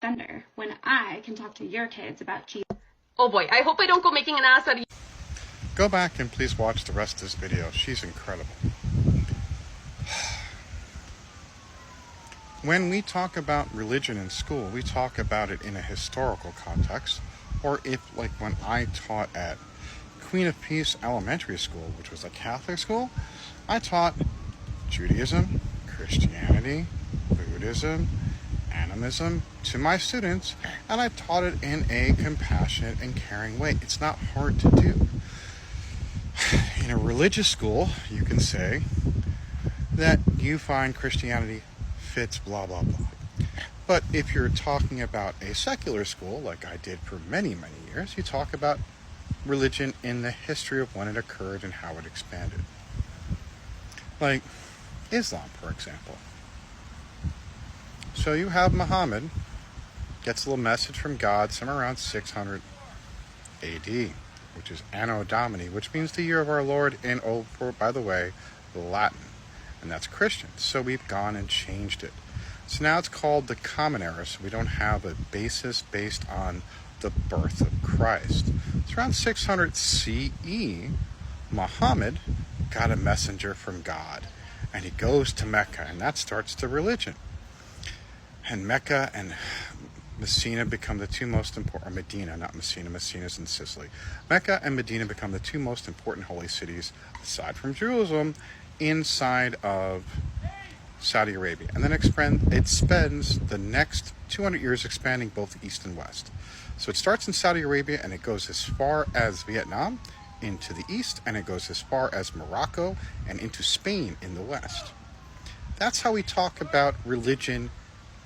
thunder when I can talk to your kids about Jesus. Oh boy, I hope I don't go making an ass out of you. Go back and please watch the rest of this video. She's incredible. When we talk about religion in school, we talk about it in a historical context, or if, like when I taught at Queen of Peace Elementary School, which was a Catholic school, I taught Judaism, Christianity, Buddhism, animism to my students, and I taught it in a compassionate and caring way. It's not hard to do. In a religious school, you can say that you find Christianity fits blah, blah, blah. But if you're talking about a secular school, like I did for many, many years, you talk about religion in the history of when it occurred and how it expanded. Like Islam, for example. So you have Muhammad, gets a little message from God somewhere around 600 AD, which is Anno Domini, which means the year of our Lord in, by the way, Latin. And that's Christian. So we've gone and changed it. So now it's called the Common Era, so we don't have a basis based on the birth of Christ. It's around 600 CE, Muhammad got a messenger from God, and he goes to Mecca, and that starts the religion. And Mecca and Messina become the two most important, or Medina, not Messina, Messina's in Sicily. Mecca and Medina become the two most important holy cities, aside from Jerusalem, inside of Saudi Arabia. And then it spends the next 200 years expanding both east and west. So it starts in Saudi Arabia and it goes as far as Vietnam into the east, and it goes as far as Morocco and into Spain in the west. That's how we talk about religion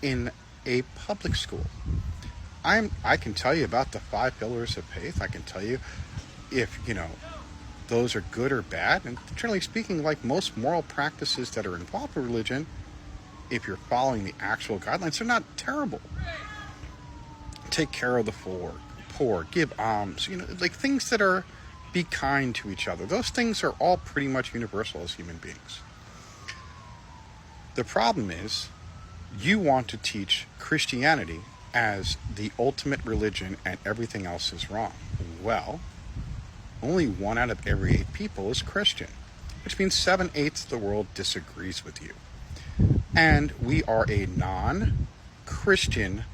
in a public school. I can tell you about the 5 pillars of faith. I can tell you if, those are good or bad. And generally speaking, like most moral practices that are involved with religion, if you're following the actual guidelines, they're not terrible. Take care of the poor, give alms, like things that are, be kind to each other. Those things are all pretty much universal as human beings. The problem is, you want to teach Christianity as the ultimate religion and everything else is wrong. Well, only 1 out of every 8 people is Christian, which means 7/8 of the world disagrees with you. And we are a non-Christian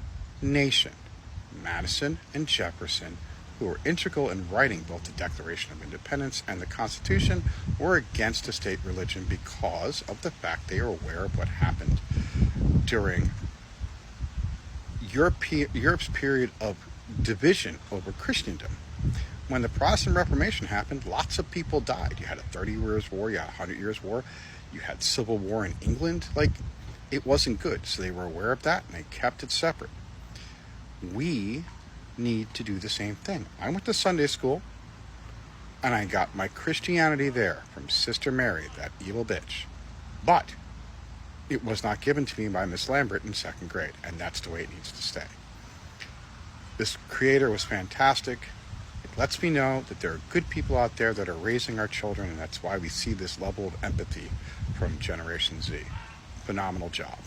nation. Madison and Jefferson, who were integral in writing both the Declaration of Independence and the Constitution, were against a state religion because of the fact they are aware of what happened during Europe's period of division over Christendom. When the Protestant Reformation happened, lots of people died. You had a 30 Years' War, you had a 100 Years' War, you had civil war in England. It wasn't good. So they were aware of that and they kept it separate. We need to do the same thing. I went to Sunday school and I got my Christianity there from Sister Mary, that evil bitch. But it was not given to me by Miss Lambert in 2nd grade, and that's the way it needs to stay. This creator was fantastic. It lets me know that there are good people out there that are raising our children, and that's why we see this level of empathy from Generation Z. Phenomenal job.